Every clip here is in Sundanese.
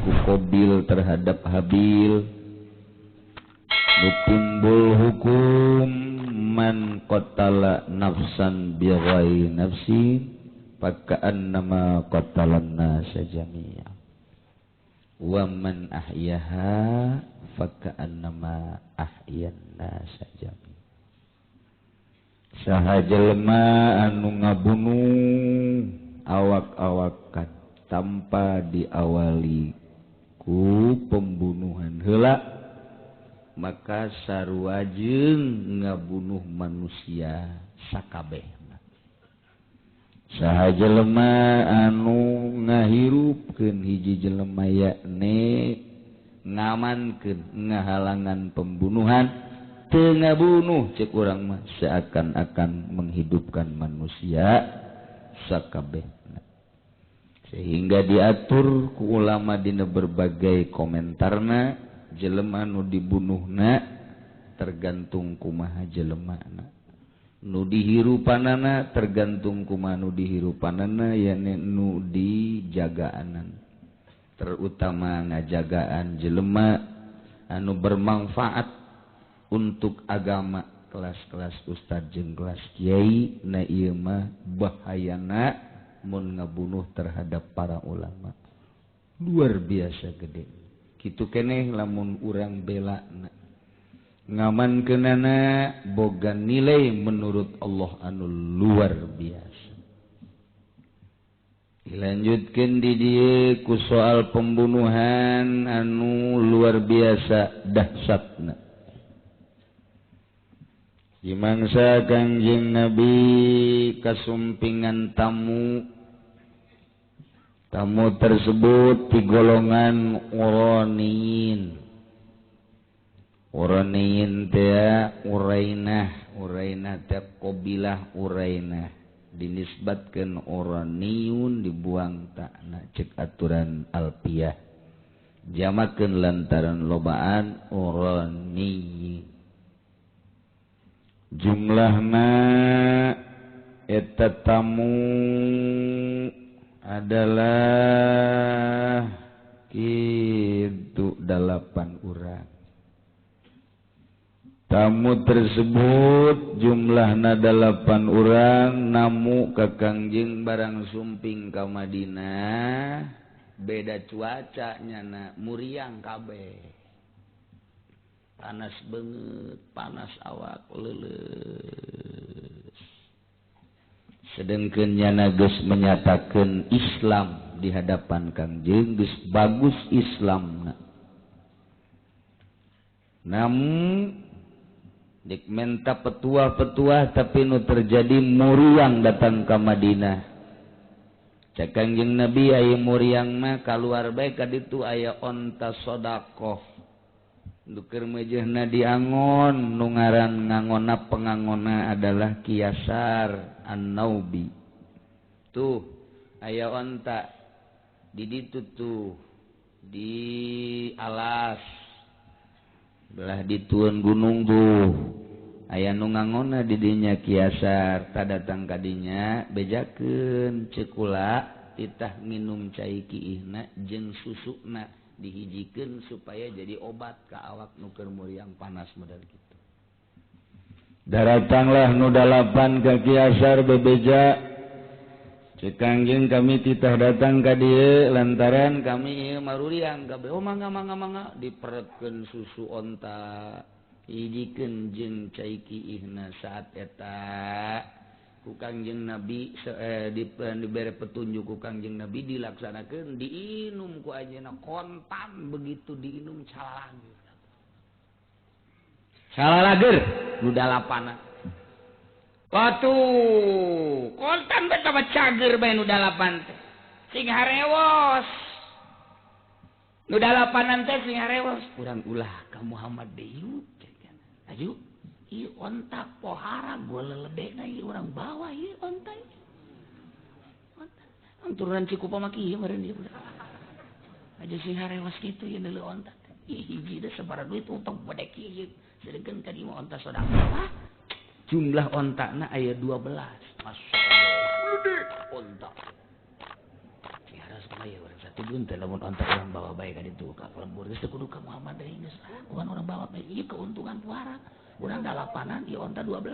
ku Qabil terhadap Habil, nu timbul hukum man qatala nafsan bighairi nafsin faka'annama qatalan nasa jami'a wa man ahyaha faka'annama ahyan nasa jami'a. Saha jelema anu ngabunuh awak-awakan tanpa diawali ku pembunuhan heula, maka sarua jeung ngabunuh manusia sakabehna. Saha jelema anu ngahirupkeun hiji jelema yakni ngamankeun ngahalangan pembunuhan, teu ngabunuh cek urang mah seakan-akan menghidupkan manusia sakabehna. Sehingga diatur ku ulama dina berbagai komentarna, jelema nu dibunuhna tergantung kumaha jelemana, nu dihirupanana tergantung kumaha nu dihirupanana, yane nu dijagaanan. Terutama ngajagaan jelema anu bermanfaat untuk agama, kelas-kelas ustad jeung kelas kiai, na ieu mah bahayana mun ngabunuh terhadap para ulama luar biasa gede. Kitu keneh lamun urang belana ngamankeunana boga nilai menurut Allah anu luar biasa. Dilanjutkeun di dieu ku soal pembunuhan anu luar biasa dahsyatna. Di mangsa Kangjeng Nabi kasumpingan tamu tersebut di golongan Uraniyin. Uraniyin teh Urainah teh qabilah Urainah, dinisbatkeun Uraniyun dibuang takna cek aturan alfiyah, jamakeun lantaran lobaan Uraniyin. Jumlahna eta tamu adalah kitu 8 urang. Tamu tersebut jumlahna 8 urang namu ka Kangjeng barang sumping ka Madinah, beda cuaca nyana muriang kabeh. Panas banget, panas awak leuleus. Sedengkeun nyana geus menyatakeun Islam di hadapan Kangjeng, geus bagus Islamna. Namun dik menta petuah-petuah tapi nu terjadi muriang datang ke Madinah. Cak Kangjeng Nabi aya muriang mah kaluar bae ka ditu aya onta sedekah. Duker mejehna diangon, nu ngaran ngangonna pengangonna adalah Kiasar An-Naubi. Tuh aya onta di ditu tuh di alas belah ditueun gunung tuh aya nu ngangonna di dinya Kiasar, ta datang ka dinya bejakeun ceukula titah nginum cai kiihna jeung susuna dihijikeun supaya jadi obat ka awak nu keur muriang panas model kitu. Daratanglah nu 8 ka Kiasar bebeja, cek Kangjeng kami titah datang ka dieu lantaran kami ieu maruriang kabeh. Oh mangga diperetkeun susu onta, hijikeun jeung cai kiihna. Saat eta ku Kangjeng Nabi dibere petunjuk ku Kangjeng Nabi dilaksanakeun, diinum ku ajeuna kontan, begitu diinum salalager nu 8. Watuh kontan betapa cager bae nu 8 teh sing harewos, nu 8an teh sing harewos. Urang ulah ka Muhammad deui aju ieu onta pohara golelebena ieu urang bawa ieu onta ieu. Turunan Cikupa mah kieu meureun ieu. Aja sing harewas kitu ieu neuleuh onta. Hiji teh sabaraha duit utang bedek ieu. Sedengkeun ka dieu onta sedekah. Jumlah ontana aya 12. Masyaallah. Gede onta. Sing harewas mah ieu urang tujuan teh lamun ontak orang bawa baik ka ditu ka lembur geus kudu ka Muhammad deui geus bukan orang bawa baik ieu keuntungan puara urang dalapanan ieu onta 12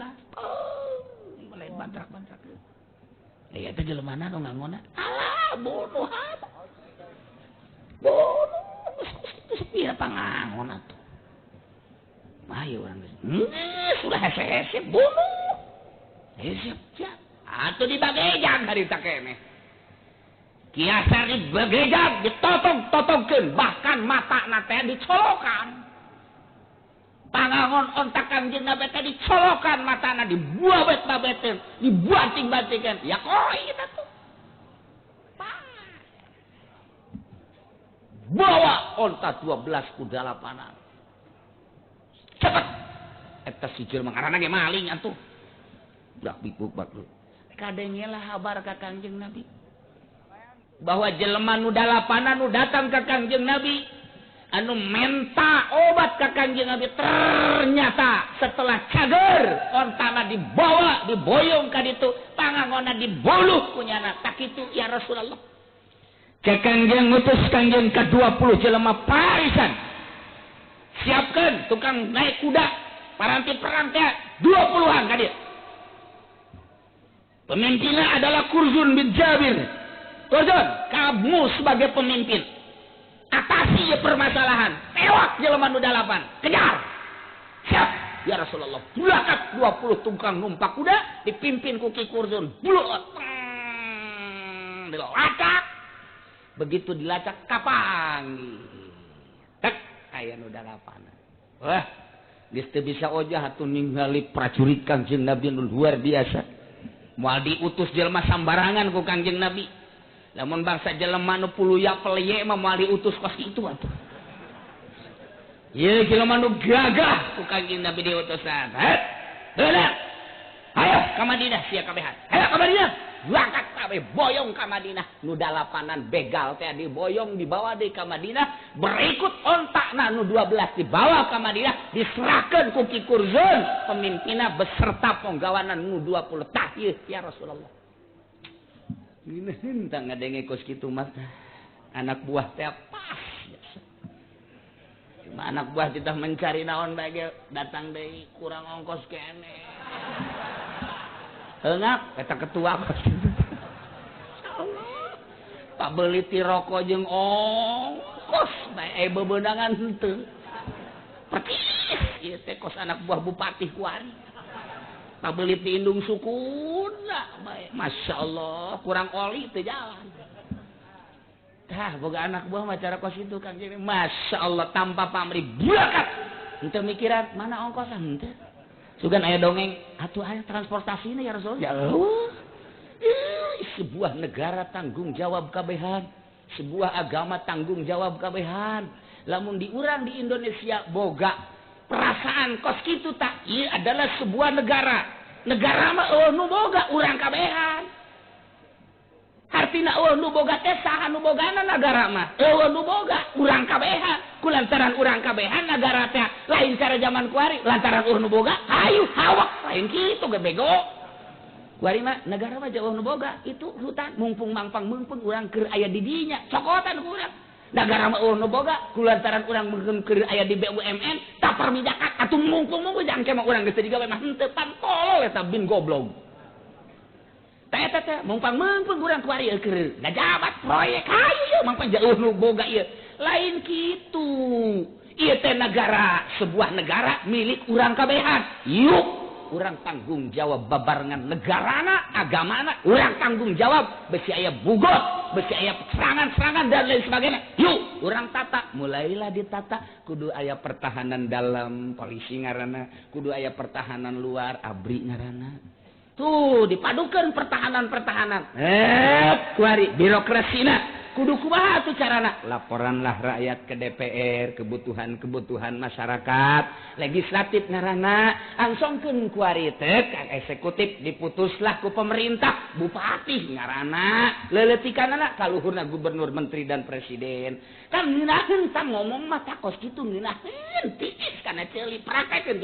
lain bantrak-bantrak ya teh jelemana nu ngangona alah bodoh ieu pangangon atuh mah ieu urang geus sudah hese-hese bodoh siap atuh dibagejag harita keneh kiasa dibagejag ditotog-totogkeun bahkan matana teh dicolokan pangangon ontak Kangjeng Nabi teh dicolokan matana dibuabet-babeteun dibanting-bantingkeun ya koi kita tuh bawa onta 12 ku dalapanan cepet eta si jelema ngaranna ge maling atuh dak bibuk baklu kadengelah habar ka Kangjeng Nabi bahwa jelema nu dalapanan nu datang ka Kangjeng Nabi anu menta obat ka Kangjeng Nabi ternyata setelah cager ontana dibawa diboyong ka ditu pangangonna diboluh kunyana tak kitu ya Rasulullah ka Kangjeng ngutus Kangjeng ka 20 jelema parisan siapkeun tukang naik kuda paranti perang teh 20-an ka dieu pemimpinnya adalah Kurzun bin Jabir Kurzun, kamu sebagai pemimpin atasi permasalahan tewak jelema nu dalapan kejar siap ya Rasulullah bulakat 20 tukang numpak kuda dipimpin ku Ki Kurzun buluk dilacak begitu dilacak kapangi tek aya nu dalapan wah geus teu bisa ojah atuh ningali prajurit Kangjeng Nabi nu luar biasa moal diutus jelema sambarangan ku Kangjeng Nabi lamun bangsa jelema nu puluya pelye mah moal diutus kos kitu atuh ieu jelema nu gagah ku Kangjeng Nabi diutusan bener ayo ka Madinah sia kabehan ayo ka Madinah berangkat kabeh boyong ka Madinah nu dalapanan begal teh diboyong dibawa deui ka Madinah berikut ontakna nu 12 dibawa ka Madinah diserahkeun ku Ki Kurzun pemimpinna beserta penggawanan nu 20 tah ieu ya Rasulullah ini hentang ngadenge kos kitu mah anak buah teh pas cuma anak buah kita mencari naon bae datang deui kurang ongkos keneh enak eta ketua kos tak beli ti rokok jeung ongkos bae bebeunangan henteu percis ieu teh kos anak buah bupati kuari tak beli ti indung sukuna bae masyaallah kurang oli teu jalan tah boga anak buah mah cara kos itu Kang Jeng masyaallah tanpa pamrih bulakat henteu mikiran mana ongkosan henteu sugan aya dongeng atuh aya transportasina ya Rasul ya Allah sebuah negara tanggung jawab kabehan sebuah agama tanggung jawab kabehan lamun diurang di Indonesia boga perasaan kos kitu tak ieu adalah sebuah negara mah nu boga urang kabehan artina nu boga teh saha nu bogana negara mah nu boga urang kabehan kulantaran urang kabehan negara teh lain cara zaman kuari lantaran nu boga hayu hawak lain kitu ge bego kuari mah negara mah jauh nu boga itu hutan mumpung mangpang mumpung urang keur aya di dinya cokotan ku urang negara mah nu boga kulantaran urang meukeun keur aya di BUMN tak permijakan atuh mumpung jangke mah urang geus digawe mah henteu pantol eta bin goblok teh teh mumpang urang kuari keur ngajabat proyek hayu ieu mangpang jauh nu boga ieu lain kitu ieu teh negara sebuah negara milik urang kabehan yuk urang tanggung jawab babarengan negarana agamana urang tanggung jawab besi aya bugot besi aya serangan-serangan dan lain sebagainya yuk urang tata mulailah ditata kudu aya pertahanan dalam polisi ngaranna kudu aya pertahanan luar abri ngaranna tuh dipadukeun pertahanan kuari birokrasina kudu kumaha tuh carana laporanlah rakyat ke DPR kebutuhan masyarakat legislatif ngaranna angsongkeun ku ari teh eksekutif diputuslah ku pemerintah bupati ngaranna leuleutikannana ka luhurna gubernur menteri dan presiden kan ngeunaheun tang ngomong mah takos kitu ngeunaheun tiis kana ceuli praktekeun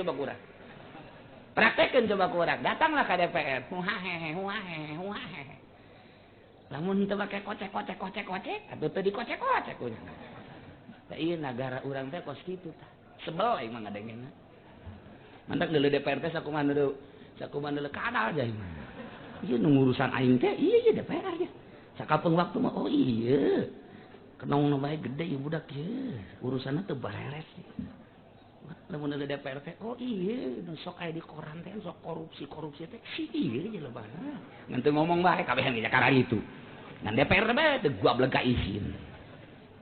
coba kurang datanglah ke DPR huahehe lamun teu make kocek atuh teu dikocek-kocek kunya. Tah ieu nagara urang teh kos kitu tah. Sebel aing mah ngadengeunna. Mantak deuleu DPR teh sakumaha deuleu kadal aja ieu. Ieu nu ngurusan aing teh ieu DPR ge. Sakapeung waktu mah oh iya. Kenong bae gede ieu budak ieu. Urusanna teu beres. Lamun ada DPR teh oh iya nu sok aya di koran teh sok korupsi teh si ieu ge lobana. Ngan teu ngomong bae kabehan di Jakarta itu. Ngan DPR bae teu gua blega izin.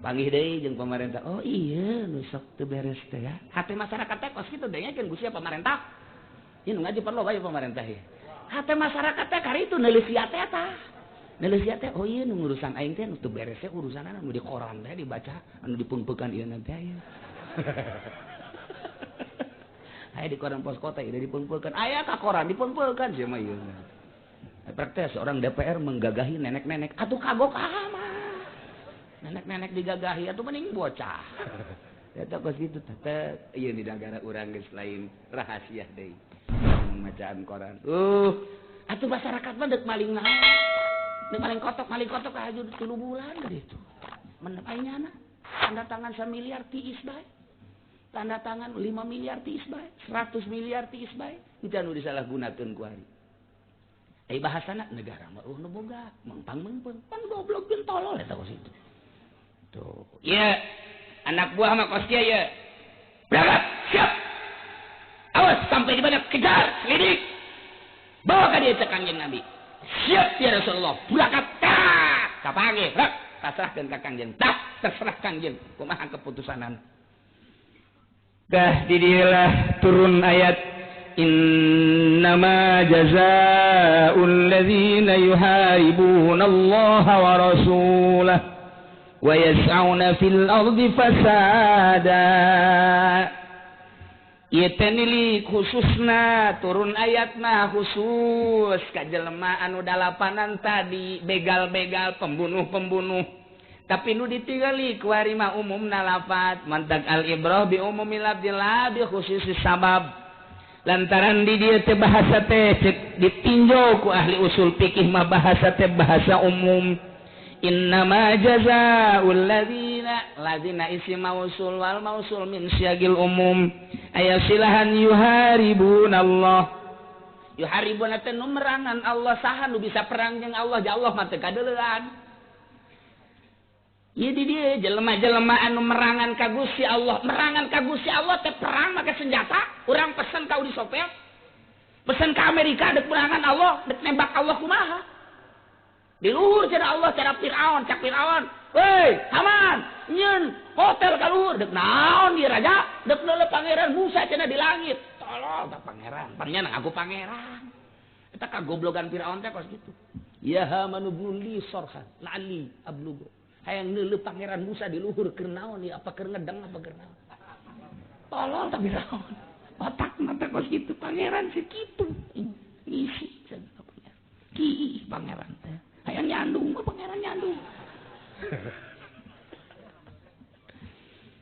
Panggih deui jeung pemerintah. Oh iya nu sok teu beres teh ya. Hate masyarakat teh kos kitu deui kan gusia pemerintah. Ieu nu ngaji perlu bae pemerintah ieu. Hate masyarakat teh kari itu neuleusia teh tah. Neuleusia teh oh iya nu ngurusan aing teh nu teu beres teh urusanna nu di koran teh dibaca anu dipunpeukeun ieu nanti aya. Aya di koran pos kota ieu dipunpeukeun. Aya ka koran dipunpeukeun sia mah ieu. Praktek seorang DPR menggagahi nenek-nenek atuh kagok mah. Nenek-nenek digagahi atuh mending bocah. Eta kos kitu teh ieu di negara urang geus lain rahasia deui. Bacaan koran. Atuh masyarakat mah deuk maling naon? Deuk maling kotok haju 3 bulan dari itu. Men ayeuna tanda tangan 1 miliar tiis bae. Tanda tangan 5 miliar tiis bae, 100 miliar tiis bae. Itu anu disalahgunakeun ku ari. Bahasana negara mah nu boga mengpang-mengpeung. Pan goblok jeung tolol eta kos itu. Tuh. Ya, anak buah mah kos kieu ya. Berangkat, siap. Awas sampai di mana kejar, selidik. Bawa ka dia cek Kangjeng Nabi. Siap ya Rasulullah. Berangkat. Kapanggih, rek, pasrahkeun ka Kangjeng. Terserah Kangjeng kumaha keputusanan. Dah di dieulah turun ayat innama jazaa'ul ladzina yuharibunallaha wa rasulahu wa yas'auna fil ardi fasada. Ieu teh nili khususna turun ayat mah khusus ka jelema anu dalapanan tadi begal-begal pembunuh-pembunuh. Tapi nu ditinggali ku ari mah umumna lafaz mantak al ibrah bi umumil labdil bi khususis sabab. Lantaran di dieu teh bahasa teh ditinjau ku ahli usul fikih mah bahasa teh bahasa umum. Innama jazaa'ul ladzina isi mausul wal mausul min syagil umum ayasilahan yuharibunallah. Yuharibuna teh nu merangan Allah saha nu bisa perang jeung Allah ja Allah mah teu kadeuleuan. Ieu di dieu jelema-jelema anu merangan ka Gusti Allah, merangan ka Gusti Allah teh perang make senjata, urang pesen ka Uni Soviet. Pesen ka Amerika dek merangan Allah, dek nembak Allah kumaha? Di luhur cenah Allah cara Firaun, cak Firaun. Hei, Haman, nyeun hotel ka luhur dek naon ieu raja? Dek neuleuh pangeran Musa cenah di langit. Tolol tah pangeran, panjenengan aku pangeran. Eta kagoblogan Firaun teh kos kitu. Ya Haman bulli sorhan, lali ablugo. Hayang neuleuh pangeran Musa di luhur keur naon ieu? Apa keur ngedeng apa keur naon? Tolol tah Firaun. Otakna teh kos kitu pangeran sakitu. Isi cenah pangeran. Ki pangeran teh. Hayang nyandung mah pangeran nyandung.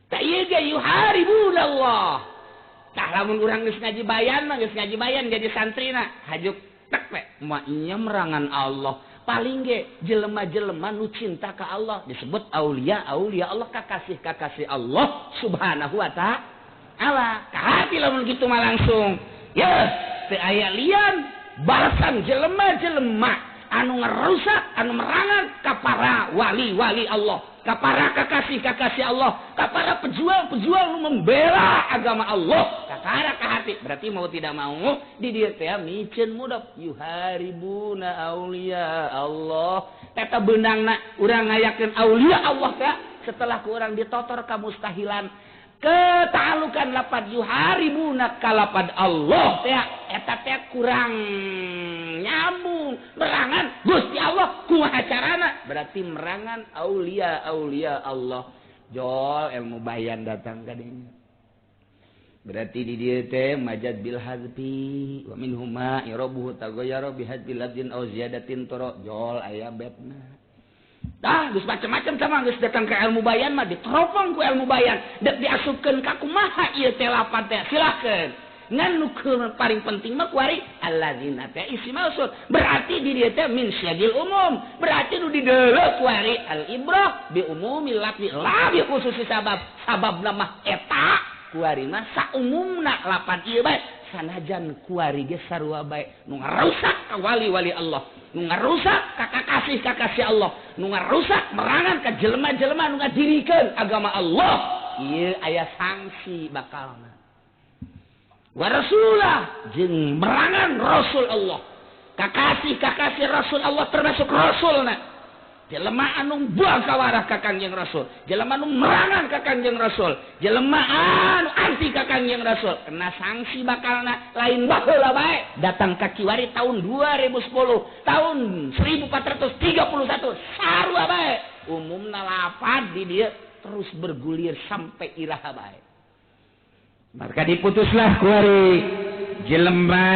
Ta ieu ge yuharibunallah. Tah lamun urang geus ngaji bayan mah geus ngaji bayan jadi santrina, hajuk tek we moal nya merangan Allah. Paling ge jelema-jelema nu cinta ka Allah disebut aulia Allah kakasih Allah Subhanahu wa ta'ala. Kahati lamun kitu mah langsung. Ya, teu aya lian balasan jelema-jelema anu ngerusak, anu merangan ka para wali-wali Allah, ka para kakasih-kakasih Allah, ka para pejuang-pejuang nu membela agama Allah, kakara ka hati. Berarti mau tidak mau di dieu teh micen mudap yuharibuna aulia Allah. Eta beunangna urang ngayakeun aulia Allah teh setelah ku urang ditotor ka mustahilan keta'alukan lapad yuharibuna kalapad Allah teh eta teh kurang nyambung. Merangan Gusti Allah kumaha carana? Berarti merangan aulia Allah. Jol ilmu bayan datang ka dinya. Berarti di dieu teh majad bil hazfi wa minhum ma yarabuhu taghayyara bi hadbil ladzin aw ziyadatin tara jol aya betna. Dah geus macam-macam sama geus datang ke ilmu bayan mah diteropong ku ilmu bayan dek diasupkeun ka kumaha ieu teh lapan teh silakeun ngan nu paling penting mah kuari alladzina teh isi mausul berarti di dieu teh min syagil umum berarti nu dideuleuh kuari al ibrah bi umumil lafzi la bi khususi sabab mah eta kuari mah saumumna lapan ieu bae sanajan kuari ge sarua bae nu ngarusak ka wali-wali Allah nu ngarusak ka kakasih Allah nu ngarusak merangan ka jelema-jelema nu ngadirikeun agama Allah ieu aya sanksi bakalna wa rasulah jeung merangan rasul Allah kakasih rasul Allah termasuk rasulna jelema anu buang kawarah ka Kangjeng Rasul jelema anu merangan ka Kangjeng Rasul jelema anu anti ka Kangjeng Rasul kena sanksi bakalna lain baheula bae datang ka kiwari tahun 2010 tahun 1431 sarua bae umumna lafaz di dieu terus bergulir sampai iraha bae maka diputuslah kuari jelema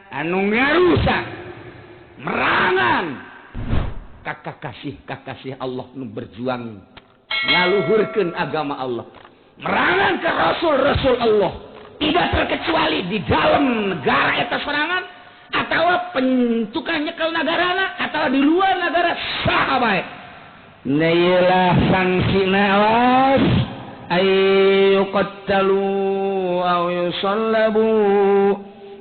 anu ngarusak merangan kakasih Allah nu berjuang ngaluhurkeun agama Allah merangan ke rasul Allah tidak terkecuali di dalam negara eta sorangan atau pentukang nyekel negarana atau di luar negara saha bae nailah sanksina awas ayyuqattalu aw yusallabu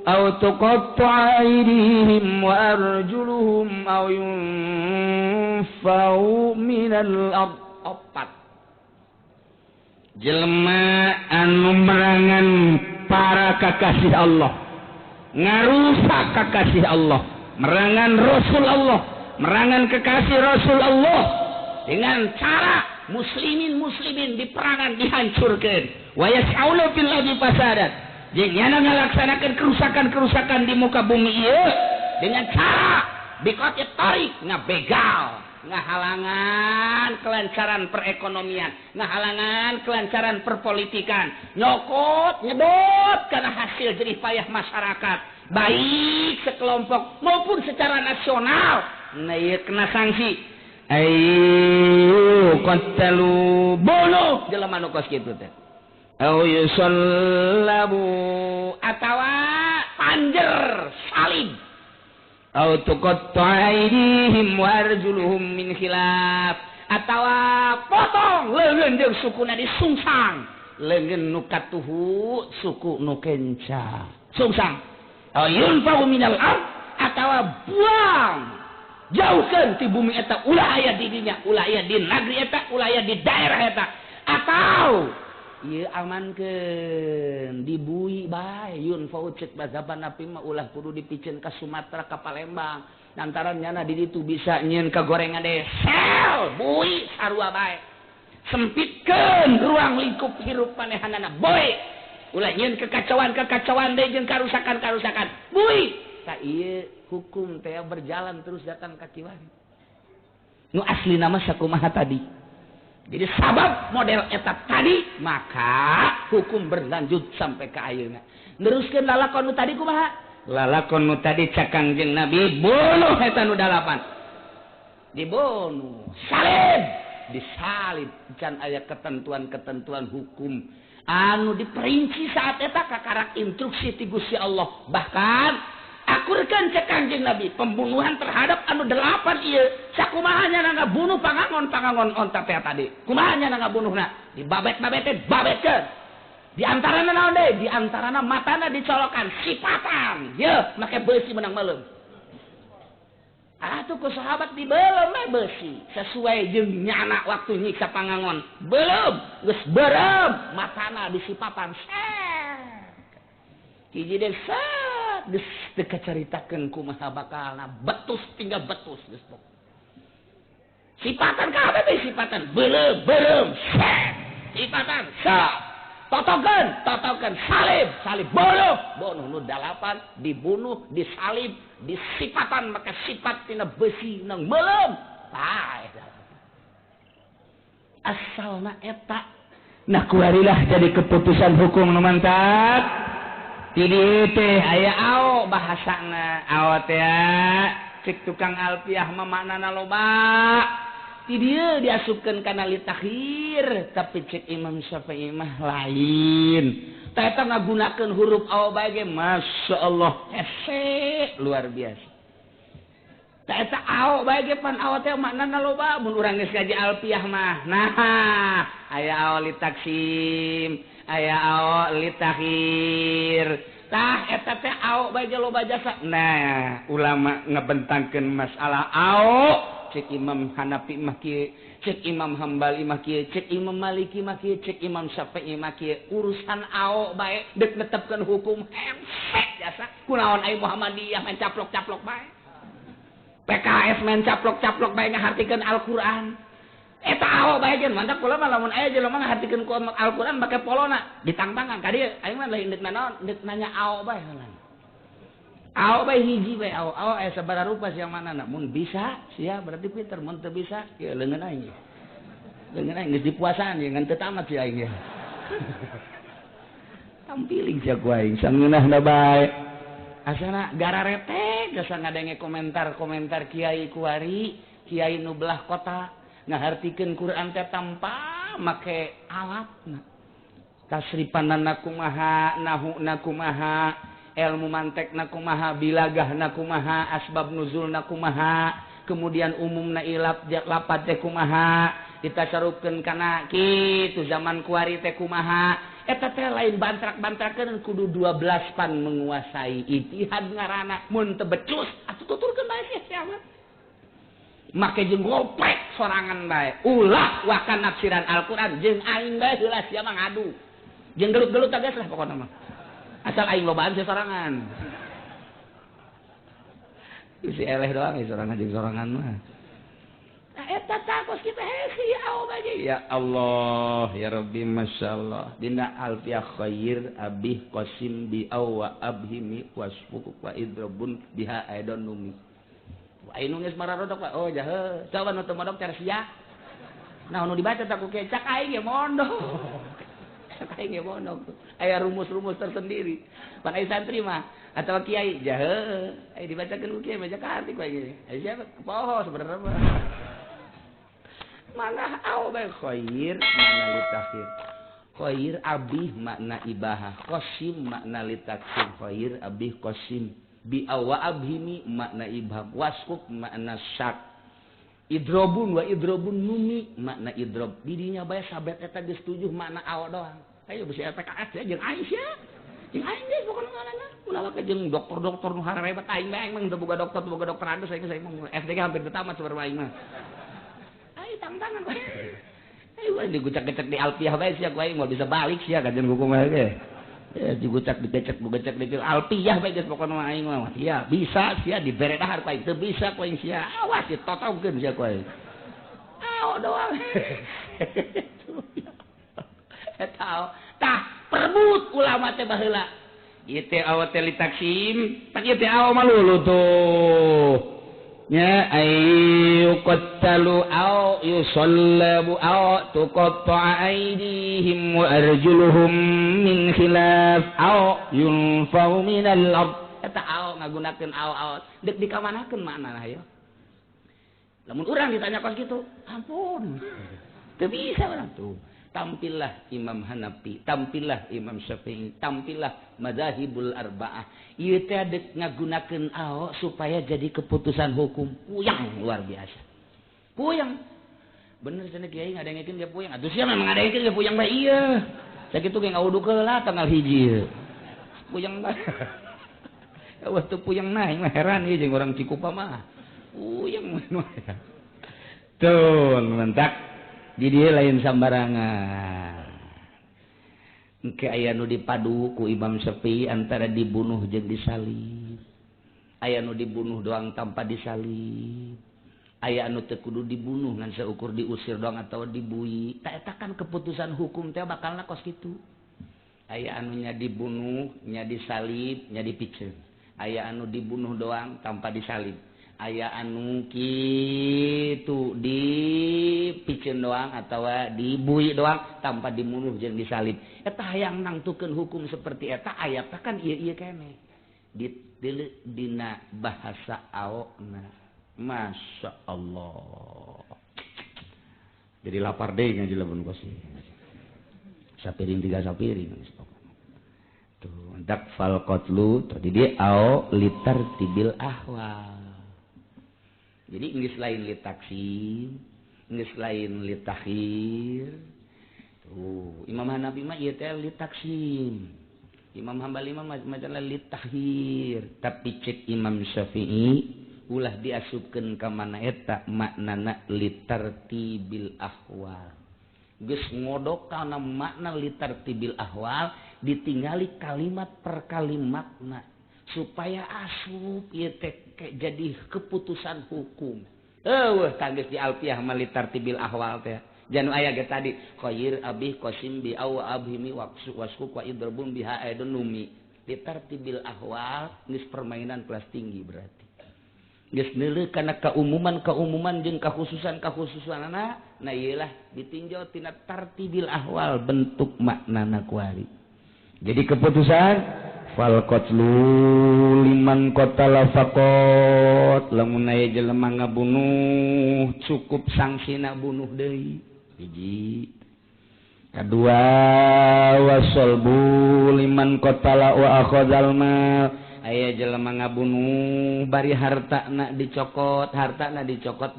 aw tuqatta'a aydihim wa arjuluhum aw yunfau minal ard opat jelema anu merangan para kakasih Allah ngarusak kakasih Allah merangan rasul Allah merangan kekasih rasul Allah dengan cara muslimin diperangan dihancurkeun wa yas'auna fil ardi fasadan jeung nyana ngalaksanakeun kerusakan-kerusakan di muka bumi ieu dengan cara bikotit tarik ngabegal ngahalangan kelancaran perekonomian ngahalangan kelancaran perpolitikan nyokot nyedot karena hasil jerih payah masyarakat baik sekelompok maupun secara nasional nah ieu kena sanksi ayo qatalu bunuh jelema nu kos kitu teh aw yusallabu atawa panjer salib aw tuqatta'a aydihim wa arjuluhum min khilaf atawa potong leungeun jeung sukuna disungsang leungeun nu katuhu suku nu kenca sungsang aw yunfa'u minal ard atawa buang jauhkeun ti bumi eta ulah aya di dinya ulah aya di negeri eta ulah aya di daerah eta atau ieu amankeun dibui bae yun faucek bazaban api mah ulah kudu dipikeun ka Sumatera ka Palembang lantaran nyana di ditu bisa nyieun ka gorengan desel bui sarua bae sempitkeun ruang lingkup hirup manehanana boy ulah nyieun kekacauan deui jeung karusakan bui ta ieu hukum teh berjalan terus datang ka kiwari nu asli nama sakumaha tadi jadi sabab model etap tadi maka hukum berlanjut sampai ke ayeuna neruskeun lalakon nu tadi kumaha lalakon nu tadi cakang jeung Nabi bunuh eta nu 8 dibunuh salib disalib can aya ketentuan hukum anu diperinci saat eta kakarak instruksi ti Gusti Allah bahkan akurkan cek Kangjeng Nabi pembunuhan terhadap anu 8 ieu sakumaha nya ngabunuh pangangon onta teh tadi kumaha nya ngabunuhna dibabet-babetkeun di antarana naon deui di antarana matana dicolokan sipatan ye make beusi menang meuleum atuh ku sahabat dibeuleum we beusi sesuai jeung nyana waktu nyiksa pangangon beuleum geus beureum matana disipatan hiji deui geus teu kacaritakeun kumaha bakalna betus tinggal betus geus sipatan kabeh teh sipatan beuleum sipatan totokeun salib bunuh nu 8 dibunuh disalib disipatan maka sifat tina besi nang meuleum tah asalna eta nah kuarilah jadi keputusan hukum nu mantap jadi teh aya ao bahasana ao teh cek tukang alfiah mah maknana loba ti dieu diasupkeun kana litakhir tapi cek Imam Syafi'i mah lain Eta ngagunakeun huruf aw bae ge masyaallah hese luar biasa. Eta aw bae ge pan aw teh maknana loba mun urang geus ngaji alfiah mah. Nah, aya aw li taksim, aya aw li takhir. Tah eta teh aw bae ge loba jasa. Nah, ulama ngabentangkeun masalah aw cek Imam Hanafi mah kieu, cek Imam Hambali mah kieu, cek Imam Maliki mah kieu, cek Imam Syafi'i mah kieu. Urusan ao bae deuk netepkeun hukum hempek jasa. Kunaon ai Muhammadiyah main caplok-caplok bae. PKS main caplok-caplok bae ngahartikeun Al-Qur'an. Eta ao bae gen mantap kula mah lamun aya jelema ngahartikeun Al-Qur'an make polona ditangtangan ka dieu aing mah lain deuk nanya ao bae heula. Aw bae hiji bae aw aya sabaraha rupa siang manana mun bisa sia berarti pinter mun teu bisa ya leungeun aing geus dipuasaan ya ngan teu tamat si aing ya tampiling sia ku aing sangeunahna bae asana gararete geus ngadenge komentar kiai kuari kiai nu belah kota ngahartikeun Quran teh tanpa make alatna tasrifanna kumaha nahuna kumaha ilmu mantekna kumaha bilagahna kumaha asbab nuzulna kumaha kemudian umumna ilap lapat teh kumaha ditasarupkeun kana kitu zaman kuari teh kumaha eta teh lain bantrak-bantrakeun kudu 12 pan menguasai ijtihad ngaranna mun teu becus atuh tuturkeun bae sia mah make jeung goplek sorangan bae ulah wakan nafsiran Al-Qur'an jeung aing bae heula sia mah ngadu jeung gelut-gelut geus lah pokona mah asal aing lobaan sorangan. Si eleh doang sorangan jeung sorangan mah. Nah eta takos kita hesi aw bagi. Ya Allah, ya Rabbi masyaallah. Dina alfiah khair abih qasim bi aw wa abhimi wasfuq wa idrabun biha aidan numi. Wa inu geus mararodok Pak. Oh jahe. Coba nu teu modok cara sia. Nah nu dibaca tak ku kecak aing ge mondok. Kayak nggak bodoh, ayah rumus-rumus tersendiri. Pan ayah santri mah atau kiai jahe, ayah dibacakan kiai baca kartik kayak gini. Ayah siapa? Poho sebenarnya mah. Mana aw bae khair makna litakhir. Khair abih makna ibahah, qasim makna litakhir. Khair abih qasim. Bi awa abhimi makna ibham, wasquk makna syak. Idrobun wa idrobun numi makna idrob didinya bae sabet eta geus tujuh makna aw doang ayo bisi PKS ya jeung aing sia jeung aing geus pokona ngaranna ulah ke jeung dokter-dokter nu harebat aing bae mah teu boga dokter adeus aing mah SD hampir teu tamat sabar aing mah aing tangtangan bae ayo digucak-gecek di alfiah bae sia ku aing moal bisa balik sia kajian hukum bae ge ya digucak digecek di alfiah bae geus pokona aing mah sia bisa sia dibere dahar ku aing teu bisa ku aing sia awas ditotongkeun sia ku aing aw doang eta tah perbut ulama teh baheula ieu teh aw teh li taksim tak ieu teh aw malulu tuh nya ayu qattalu aw yusallabu aw tuqatta'a aydihim wa arjuluhum min khilaf aw yunfau minal ard eta aw ngagunakeun aw deuk dikamanakeun maknana hayo lamun urang ditanya kos kitu ampun teu bisa urang tuh tampillah Imam Hanafi, tampillah Imam Syafi'i, tampillah madzhabul arba'ah. Ieu teh deuk ngagunakeun aho supaya jadi keputusan hukum. Puyang luar biasa. Puyang. Bener cenah kiai ngadengekeun ge puyang. Atuh sia memang ngadengekeun ge puyang bae ieu. Sakitu ge ngawuduk heula tanggal 1. Puyang bae. Waktu puyang naik mah heran ieu jeung urang Cikupa mah. Puyang mah. Tuh, mentak. Di dia lain sambarangan engke aya nu dipadu ku Imam Syafi'i antara dibunuh jeung disalib aya nu dibunuh doang tanpa disalib aya anu teu kudu dibunuh ngan seukur diusir doang atau dibui eta kan keputusan hukum teh bakalna kos kitu aya anu nya dibunuh nya disalib nya dipikeun aya anu dibunuh doang tanpa disalib aya anu kitu dipikeun doang atawa dibui doang tanpa dibunuh jeung disalib eta hayang nangtukeun hukum seperti eta aya kan ieu keneh dina bahasa aokna masya Allah jadi lapar deui ngaji lamun kosi sapiring 3 sapiring tuh dak fal qatlu tadi dia au litartibil ahwal. Jadi geus lain litaksim, geus lain litakhir. Tuh Imam Hanafi mah ieu teh litaksim. Imam Hambali mah masalah litakhir, tapi cek Imam Syafi'i ulah diasupkeun ka mana eta maknana litartibil ahwal. Geus ngodok kana makna litartibil ahwal ditinggali kalimat per kalimatna supaya asup ieu teh jadi keputusan hukum. Eueuh tanggeus di Alfiyah mah litartibil ahwal teh. Janu aya ge tadi khair abih qasim bi aw abhimi wasku wa idrbun biha aidun numi. Litartibil ahwal geus permainan kelas tinggi berarti. Geus neuleuh kana keumuman jeung kakhususanana nah ieulah ditinjau tina tartibil ahwal bentuk maknana kuari. Jadi keputusan fal qatlu liman qatala faqat lamun aya jelema ngabunuh cukup sangsina bunuh deui. Hiji. Kedua wasalbu liman qatala wa akhadzal mal aya jelema ngabunuh bari hartana dicokot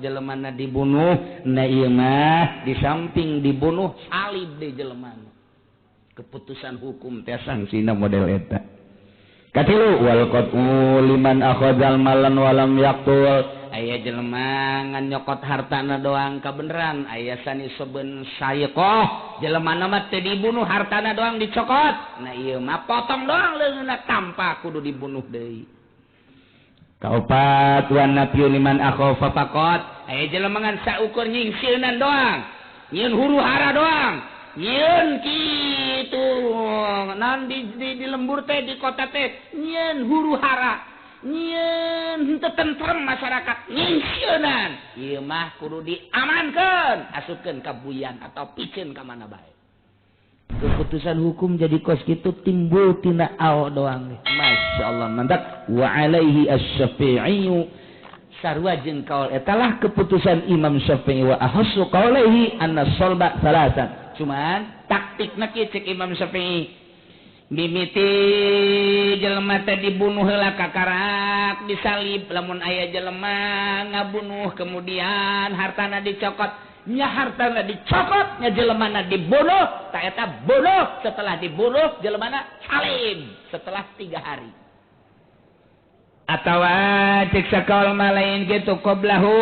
jelemana dibunuh na ieu mah di samping dibunuh salib deui jelemana. Keputusan hukum teh sangsina model eta. Katilu wal qat'u liman akhadzal malan walam yaqtul aya jelema ngan nyokot hartana doang kabeneran aya sani seben sayqoh jelemana mah teu dibunuh hartana doang dicokot nah ieu mah potong doang leungeunna tanpa kudu dibunuh deui. Kaopat wa nafyu liman akhafa faqat aya jelema ngan saukur nyingsieunnan doang nyieun huru hara doang nyieun kitu naon di lembur teh di kota teh nyieun huru hara nyieun teu tentrem masyarakat nyingsieunan ieu mah kudu diamankeun asupkeun ka buyan atau pikeun ka mana bae. Keputusan hukum jadi kos kitu timbul tina ao doang. Masyaallah mantak wa alaihi asy-syafi'i sarua jeung kaul etalah keputusan Imam Syafi'i wa ahassu qaulihi anna salba salasan. Cuman taktikna kieu cek Imam Syafi'i mimiti jelema teh dibunuh heula kakarak disalib lamun aya jelema ngabunuh kemudian hartana dicokot nya hartana dicokot nya jelemana dibunuh ta eta bunuh setelah dibunuh jelemana salib setelah 3 hari atawa cek sakaul malain kitu qablahu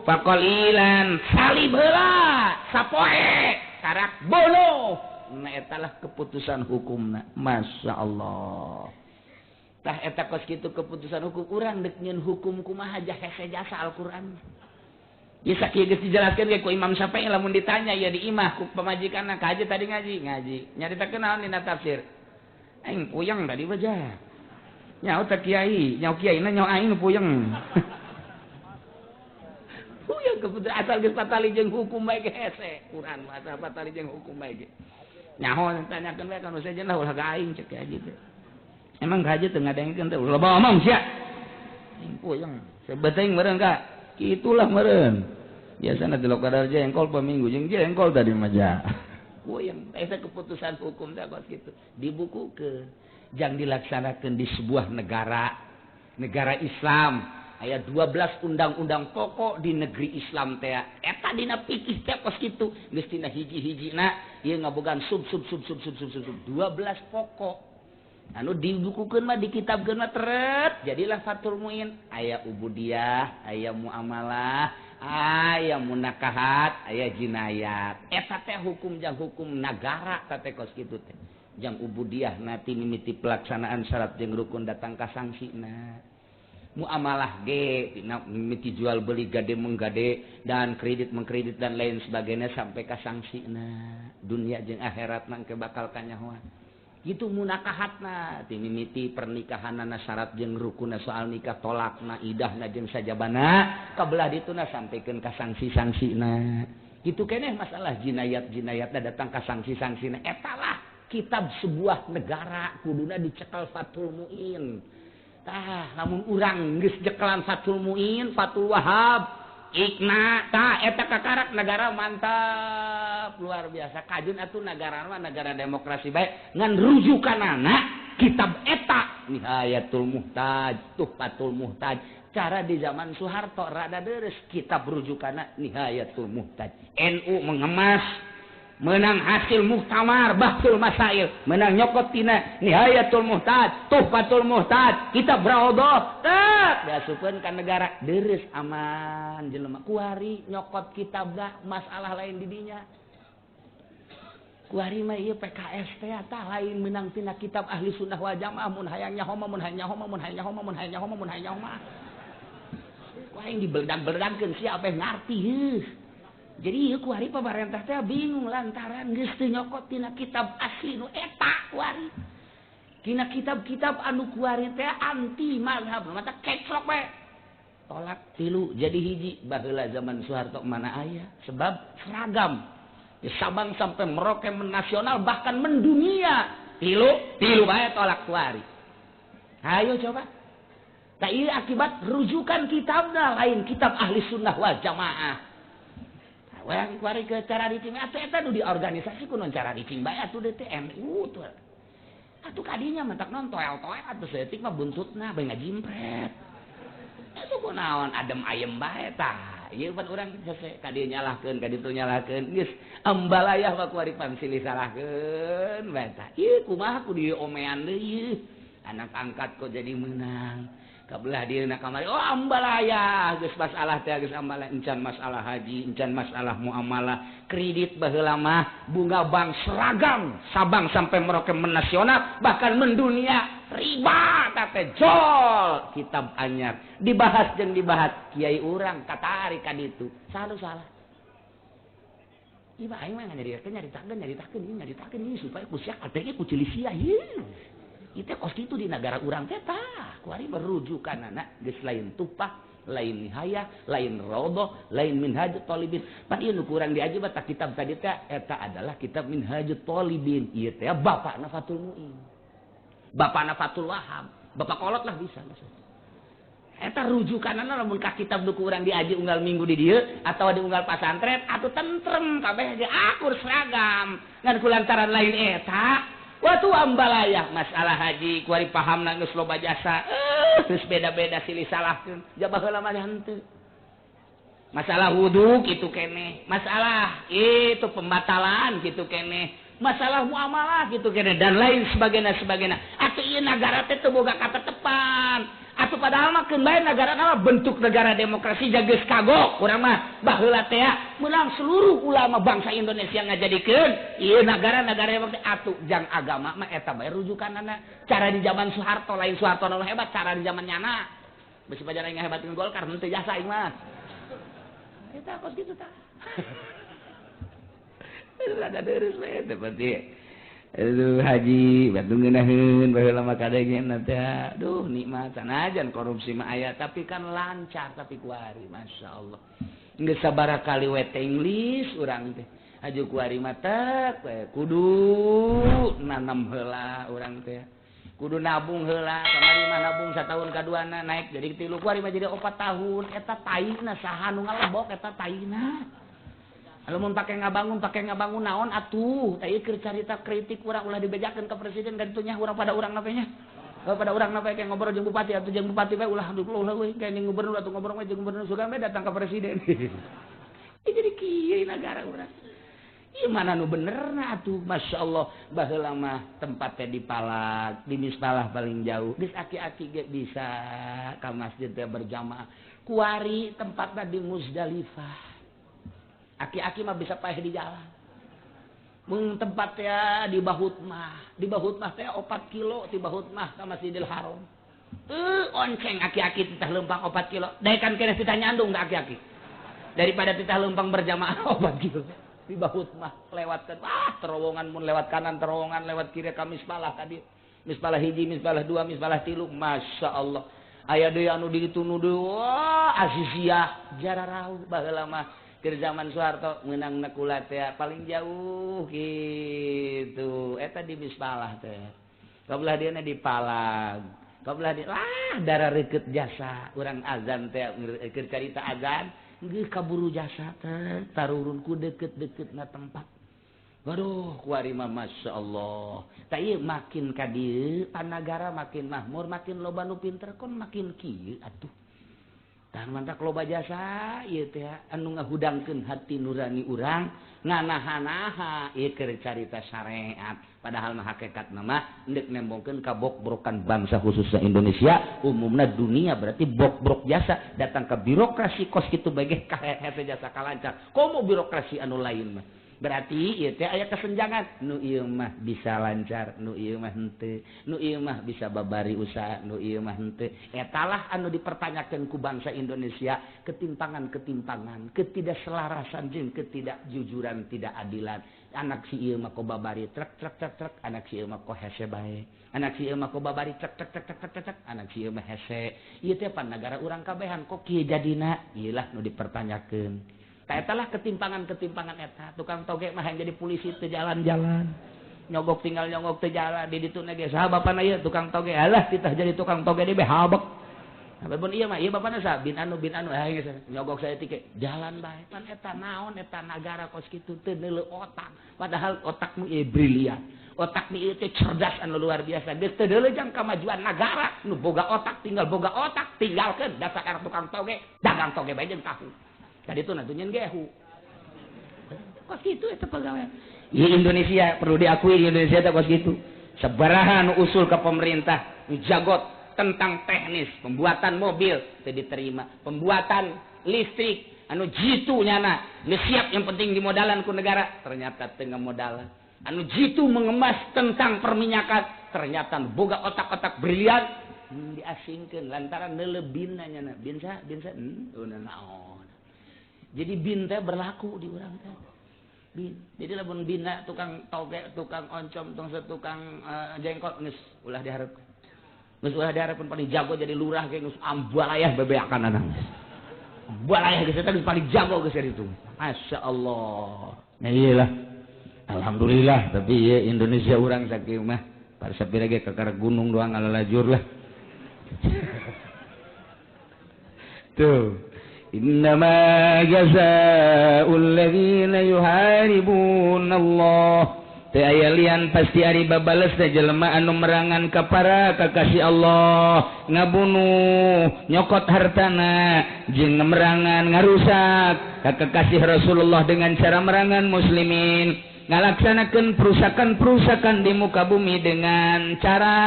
faqalilan salib heula sapoe karak bunuh. Nah etalah keputusan hukumna. Masya Allah. Tah eta kos kitu keputusan hukum urang dek nyieun hukum kumaha hese jasa Al-Qur'an. Ieu sakieu geus dijelaskeun ge ku Imam Syafi'i lamun ditanya ya di imah ku pamajikanna ka haji tadi ngaji. Nyaritakeun naon dina tafsir. Aing puyeng tadi baja. Nyaho teh kiai, nyaho kiaina nyaho aing puyeng. Puyeng keputusan asal geus patali jeung hukum bae ge hese. Quran mah asal patali jeung hukum bae ge. Nyaho tanyakeun we kana sejen lah ulah ka aing cek haji teh. Emang ka haji teu ngadengkeun teh ulah bawa omong sia. Aing puyeng. Sebeteng meureun ka. Kitulah meureun. Biasana di Lokadarja engkol paminggu jeung engkol tadi mah ja. Puyeng. Eta keputusan hukum teh kos kitu. Dibukukeun. Jang dilaksanakeun di sebuah negara Islam. Aya 12 undang-undang pokok di negeri Islam teh. Eta dina fikih teh kos kitu. Geus tina hiji-hijina ieu ngabogaan sub 12 pokok. Anu dibukukeun mah dikitabkeun mah teret. Jadilah Fathul Muin. Aya ubudiyah, aya muamalah, aya munakahat, aya jinayat. Eta teh hukum jang hukum nagara teh kos kitu teh. Jang ubudiyah nanti mimiti pelaksanaan syarat jeung rukun datang ka sangsina. Muamalah ge mimiti jual beli gade menggade dan kredit mengkredit dan lain sebagainya sampai ka sangsina dunia jeung akhirat mangke bakal kanyahoan gitu munakahatna ti mimiti pernikahanna syarat jeung rukunna soal nikah tolakna idahna jeung sajabana kabelah dituna sampaikeun ka sanksi-sangsina kitu keneh masalah jinayat-jinayatna datang ka sanksi-sangsina etalah kitab sebuah negara kuduna dicekel Fathul Muin. Tah lamun urang geus jekelan Fathul Muin, Fathul Wahab, Ikna, tah eta kakarak negara mantap luar biasa. Kajun atuh negara mah negara demokrasi bae ngan rujukanana kitab eta Nihayatul Muhtaj, Tuhfatul Muhtaj. Cara di zaman Soeharto rada deres kitab rujukanna Nihayatul Muhtaj. NU mengemas menang hasil muktamar Bahsul Masail, menang nyokot tina Nihayatul Muhtaj, Tuhfatul Muhtaj, kitab Raudhah. Tak diasupeun ka negara deres aman jelema. Kuari nyokot kitab dah masalah lain di dinya. Kuari mah ieu PKS teh tah lain menang tina kitab Ahli Sunnah wal Jamaah mun hayang nyaho mun hayang nyaho mun hayang nyaho mun hayang nyaho mun hayang nyaho mah. Kuari dibeledag-beledagkeun sia apeh ngarti heuh. Jadi kuari pamarentah teh bingung lantaran geus teu nyokot tina kitab asli nu eta kuari. Tina kitab-kitab anu kuari teh anti mazhab mata keclok we. Tolak tilu jadi hiji baheula zaman Soeharto mana aya sebab seragam. Di Sabang sampai Merauke menasional bahkan mendunia. Tilu bae tolak kuari. Ayo coba. Nah ini akibat rujukan kitabna lain kitab Ahli Sunnah wal Jamaah. Orang kuari ke cara dicing eta nu di organisasi kunaon cara dicing bae atuh DTMU tuh. Atuh kadinya mentak non toel-toel atuh setik mah buntutna bae ngajimpret. Itu kunaon adem ayem bae tah. Ieu pan urang hese ka dieu nyalahkeun ka ditu nyalahkeun geus ambalayah mah kuari pansilih salahkeun bae tah. Ieu kumaha ku dieu omean deui anak angkat kok jadi menang. Kabelah dieuna kamari oh ambalayah geus masalah teh geus ambalayah encan masalah haji encan masalah muamalah kredit baheula mah bunga bank seragam Sabang sampai Merauke menasional bahkan mendunia riba teh jol kitab anyar dibahas jeung dibahas kiai urang katari ka ditu salah ieu aing mah nyaritakeun ini supaya ku sia katanya ku cili sia itu kos itu di negara urang teh tah kuari merujukan anak geus lain Tuhfah lain Nihayah lain Raudhah lain Minhajut Thalibin pan ieu nu kurang diaji batak kitab tadi teh eta adalah kitab Minhajut Thalibin ieu teh bapana Fathul Muin bapana Fathul Wahab bapak kolot lah bisa eta rujukanana lamun ka kitab nu kurang diaji unggal minggu di dieu atawa di unggal pasantren atuh tentrem kabeh ge akur seragam ngan kulantaran lain eta waktu ambalayah masalah haji kuari pahamna geus loba jasa geus beda-beda silih salahkeun jabah heula mah henteu masalah wudu kitu keneh masalah itu pembatalan kitu keneh masalah muamalah kitu keneh dan lain sebagainya atuh ieu nagara teh teu boga katetepan atuh padahal mah keun bae nagara mah bentuk negara demokrasi geus kagok urang mah baheula teh menang seluruh ulama bangsa Indonesia ngajadikeun ieu negara-negara atuh jang agama mah eta bae rujukanana cara di zaman Soeharto lain Soeharto nu hebat cara di zaman nyana bisi pajar aing hebatkeun Golkar henteu jasa aing mah eta kos kitu tah rada deres we teh berarti aduh haji batu ngeunaheun baheula mah kadenge teh aduh nikmat sanajan korupsi mah aya tapi kan lancar tapi kuari masyaallah geus sabaraha kali we teh English urang teh aju kuari mah teh kudu nanam heula urang teh kudu nabung heula kamari mah nabung sataun kaduana naik jadi 3 kuari mah jadi 4 tahun eta taina saha nu ngalebok eta taina lamun pake ngabangun naon atuh teh keur carita kritik urang ulah dibejakeun ka presiden dan tuh nya urang pada urang napenya pada urang napa kayak ngobrol jeung bupati atuh jeung bupati we ulah euy kayak ning gubernur atuh ngobrol we jeung gubernur sugan we datang ka presiden jadi kieu negara urang ieu mana nu benerna atuh masyaallah baheula mah tempatnya di Palag di Misbalah paling jauh geus aki-aki ge bisa ka masjid teh berjamaah kuari tempatna di Muzdalifah aki-aki mah bisa paeh di jalan. Mun tempat ya di Bahut mah teh 4 kilo ti Bahut mah ka Masjidil Haram. Onceng aki-aki titah lempang 4 kilo. Daekan keneh titah nyandung da aki-aki. Daripada titah lempang berjamaah 4 kilo. Di Bahut mah lewatkeun terowongan mun lewat kanan terowongan lewat kiri ka Misbalah tadi. Misbalah 1, Misbalah 2, Misbalah 3. Masyaallah. Aya deui anu di ditu nu wah Aziziyah jararau baheula mah keur zaman Soeharto meunangna kula teh paling jauh gitu eta di Misbalah teh kabelah dieuna di Palag kabelah di dara reukeut jasa urang azan teh keur carita azan geus kaburu jasa teh tarurun ku deukeut-deukeutna tempat Waduh, kuari mah masya Allah. Tapi makin ka dieu, panagara makin makmur, makin loba nu pinter kon makin kieu atuh. Tah mantak loba jasa ieu teh anu ngahudangkeun hati nurani urang, nganaha-naha ieu keur carita syariat. Padahal mah hakikatna mah endek nembongkeun ka bok-brokan bangsa khususnya Indonesia, umumna dunia berarti bok-brok jasa datang ke birokrasi kos kitu bae ka hese jasa kalancar. Komo birokrasi anu lain mah. Berarti ieu teh aya kesenjangan, nu ieu mah bisa lancar, nu ieu mah henteu, nu ieu mah bisa babari usaha, nu ieu mah henteu. Etalah anu dipertanyakeun ku bangsa Indonesia, ketimpangan-ketimpangan, ketidakselarasan jeung ketidakjujuran, tidak adilan. Anak si ieu mah ko babari trek, anak si ieu mah ko hese bae. Anak si ieu mah ko babari trek, anak si ieu mah hese. Ieu teh pan nagara urang kabehan kok kieu jadina? Ieulah nu dipertanyakeun. Etalah ketimpangan-ketimpangan eta. Tukang toge mah yang jadi polisi teu jalan-jalan. Nyogok tinggal nyogok teu jalan di ditu ge saha bapana ieu tukang toge. Alah kita jadi tukang toge di habek. Apapun ieu mah ieu bapana saha bin anu geus nyogok saya tike jalan bae. Pan eta naon eta nagara kos kitu teu neuleuh otak. Padahal otakmu ieu brilian. Otak ieu teh cerdas anu luar biasa. Geus teu deuleuh jang kamajuan nagara nu boga otak tinggalkeun dasar tukang toge dagang toge bae jeung tahu. Tadi itu nantunya gehu. Kos gitu itu pegawai. Di Indonesia perlu diakui di Indonesia itu kos gitu. Sebarahan usul ke pemerintah jagot tentang teknis pembuatan mobil itu diterima, pembuatan listrik anu jitu nyana geus siap yang penting dimodalan ku negara ternyata teu ngamodalan. Anu jitu mengemas tentang perminyakan ternyata boga otak-otak brilian diasingkeun lantaran neulebinna nyana. Binsa naon. Jadi bin teh berlaku di urang teh. Bin. Jadi lamun bina tukang toge, tukang oncom, tukang jengkol geus ulah dihareup. Geus ulah dihareupeun paling jago jadi lurah ge geus ambalayah bebeakan anang. Ambalayah geus eta geus paling jago geus itu. Masyaallah. Nah iyalah. Alhamdulillah tapi ya Indonesia urang sakieu mah par sapira ge kakara gunung doang alalajur lah. Tuh. Innama jazaa'ul ladzina yuharibuna Allah. Teu aya lian pasti ari babalesna jelema anu merangan ka para kakasih Allah, ngabunuh, nyokot hartana, jeung merangan ngarusak ka kekasih Rasulullah dengan cara merangan muslimin, ngalaksanakeun perusakan-perusakan di muka bumi dengan cara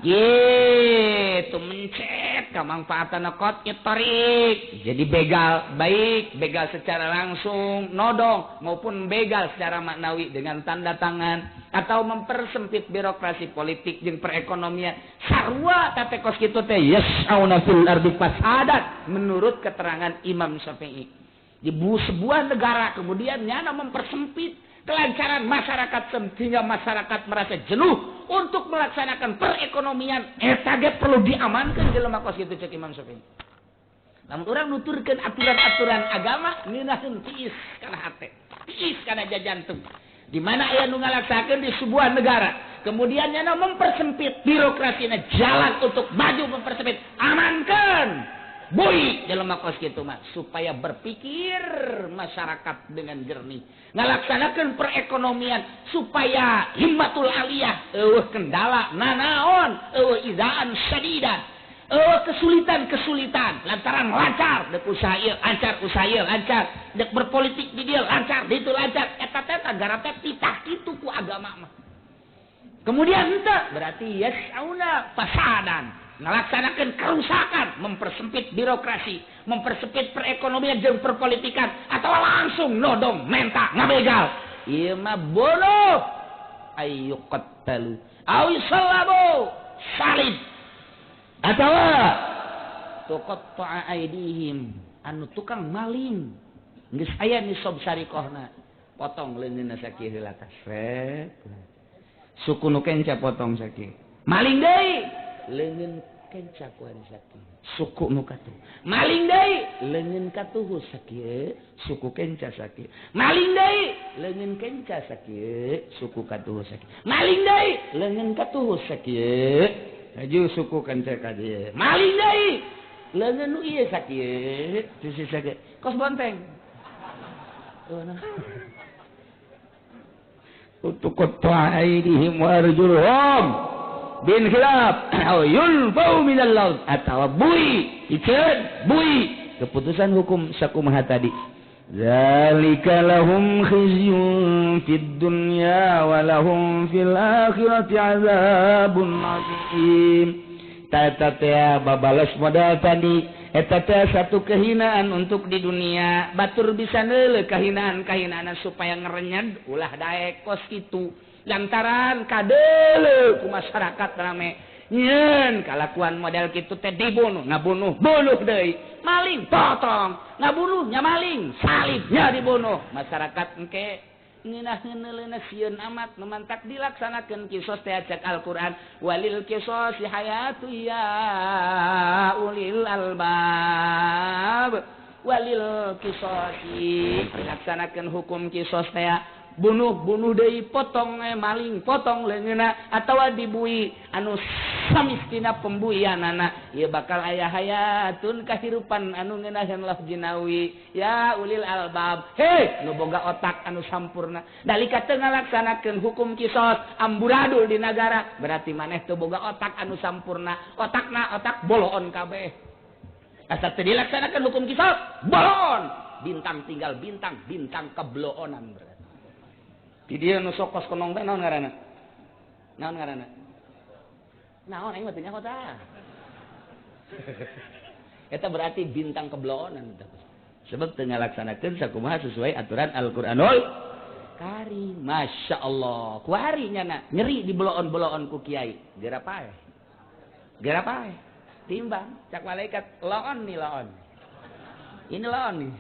gitu mencet kemanfaatan kot tarik jadi begal baik begal secara langsung nodong maupun begal secara maknawi dengan tanda tangan atau mempersempit birokrasi politik jeung perekonomian sarua tate kos kitu teh yas'auna fil ardi fasadat menurut keterangan Imam Syafi'i di sebuah negara kemudian nyana mempersempit kelancaran masyarakat sehingga masyarakat merasa jenuh untuk melaksanakan perekonomian eta ge perlu diamankan jelema kos kitu cek Imam Syafi'i. Lamun urang nuturkeun aturan-aturan agama ngeunaheun tiis kana hate, tiis kana jantung. Di mana aya nu ngalaksakeun di sebuah negara, kemudian nyana mempersempit birokrasina jalan untuk maju mempersempit, amankan. Bui jelema kos kitu mah supaya berpikir masyarakat dengan jernih ngalaksanakeun perekonomian supaya himmatul aliyah eueuh kendala nanaon eueuh izaan syadidan eueuh kesulitan lantaran lancar dek usaha ieu lancar dek berpolitik di dieu lancar di ditu lancar eta teh negara teh titah kitu ku agama mah kemudian henteu berarti yas'auna fasadan melaksanakan kerusakan, mempersempit birokrasi, mempersempit perekonomian dan perpolitikan, atau langsung nodong, menta, ngabegal. Ieu mah bunuh, ayyuqattalu, aw yusallabu, salib, atau tuqatta'a aydihim, anu tukang maling, geus aya nisab syariqahna, potong leungeunna sakieu heula tah, suku nu kenca potong sakieu, maling deui. Leungeun kenca ku ari sakieu suku nu katuh maling deui leungeun katuh sakieu suku kenca sakieu maling deui leungeun kenca sakieu suku katuh sakieu maling deui leungeun katuh sakieu aju suku kenca ka dieu maling deui leungeun nu ieu sakieu tuh sakieu kos bonteng tuqatta aydihim wa arjuluhum bin khilaf aw yulfau minal laut atawa bui ikeun bui keputusan hukum sakumaha tadi zalika lahum khizyun fid dunya wa lahum fil akhirati azabun azim tata teh babales modal tadi eta teh satu kehinaan untuk di dunia batur bisa neuleuh kahinaan-kahinaan supaya ngerenyed ulah daek kos kitu lantaran kadeuleuh ku masyarakat rame nyeun kalakuan model kitu teh dibunuh ngabunuh bunuh deui maling potong ngabunuh nya maling salib nya dibunuh masyarakat engke ngeunah ngeuleuna sieun amat nu mantak dilaksanakeun kisos teh cek Al-Qur'an walil qisas hayatu ya ulil albab walil qisas dilaksanakeun hukum kisos teh bunuh deui potong maling potong leungeuna atawa dibui anu samistina pembuianana ieu bakal aya hayatun kahirupan anu ngeunaheun laf jinawi ya ulil albab he nu boga otak anu sampurna dalika teu ngalaksanakeun hukum kisos amburadul di nagara berarti maneh teu boga otak anu sampurna otakna otak boloon kabeh asa teu dilaksanakeun hukum kisos bolon bintang tinggal bintang kebloonan berarti di dia nu sokos kenong teh naon ngaranna naon aing mah teu nyaho tah eta berarti bintang kebloonan sebab teu ngalaksanakeun sakumaha sesuai aturan Al-Qur'anul Karim masyaallah kuari nyana nyeri di beloon-beloon ku kiai geura pae timbang cak malaikat laon ini laon nih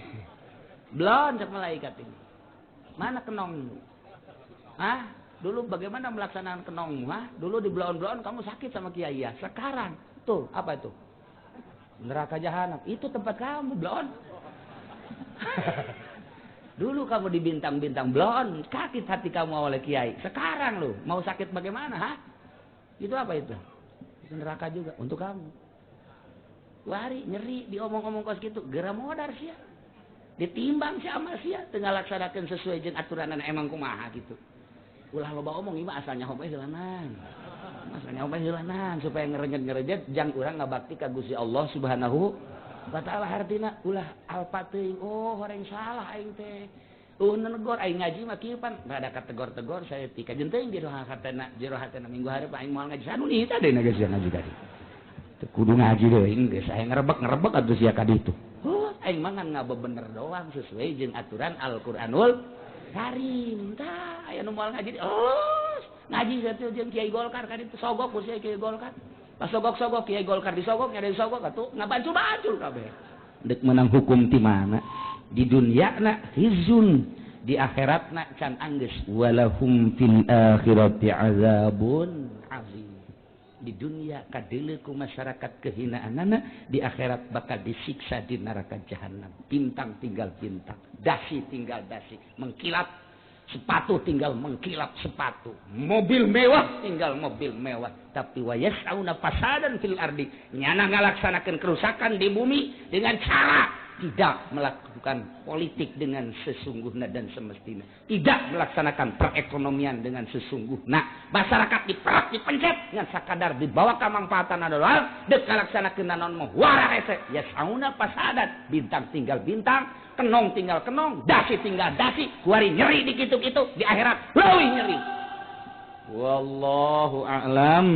belon cak malaikat ini mana kenong ah dulu bagaimana melaksanakan kenongmu dulu di belon-belon kamu sakit sama kiai ya sekarang tuh apa itu neraka jahanam itu tempat kamu belon dulu kamu di bintang-bintang belon sakit hati kamu oleh kiai sekarang lu mau sakit bagaimana itu apa itu neraka juga untuk kamu wari nyeri diomong-omong kos gitu geura modar sia ditimbang si amal sia teu ngalaksanakeun sesuai jeung aturan emang kumaha gitu ulah loba omong ieu mah asalnya hobeh heulanan supaya ngerenyet jang urang ngabakti ka Gusti Allah Subhanahu wa taala hartina ulah alpa teuing oh horeng salah aing teh negor aing ngaji mah kieu pan rada kategor-tegor saya ti kajen teuing jero hatena minggu hareup aing moal ngaji sanu nih tadi geus ngaji tadi teu kudu ngaji deui geus aya ngarebek atuh sia ka ditu aing mah ngan ngabebener doang sesuai jeung aturan Al-Qur'anul Karim tah aya nu moal ngaji ngaji satiu jeung Kiai Golkar ka ditu sogok ku Kiai Golkar pas sogok Kiai Golkar disogok nya disogok atuh ngabancul-bancul kabeh deuk menang hukum ti mana di dunyana hizun di akhiratna can anggeus walahum fil akhirati azabun azim di dunia kadeuleu ku masyarakat kehinaanana di akhirat bakal disiksa di neraka jahanam bintang tinggal bintang dasi tinggal dasi mengkilap sepatu tinggal mengkilap sepatu mobil mewah tinggal mobil mewah tapi wayasauna fasadan fil ardi nyana ngalaksanakeun kerusakan di bumi dengan cara tidak melakukan politik dengan sesungguhnya dan semestinya tidak melaksanakan perekonomian dengan sesungguhnya masyarakat diperak dipencet dengan sakadar dibawa ke manfaatan adalah dek ngalaksanakeun naon mah wara hese ya sauna pasadat bintang tinggal bintang kenong tinggal kenong dasi tinggal dasi kuari nyeri di kitu-kitu di akhirat leuwih nyeri wallahu a'lam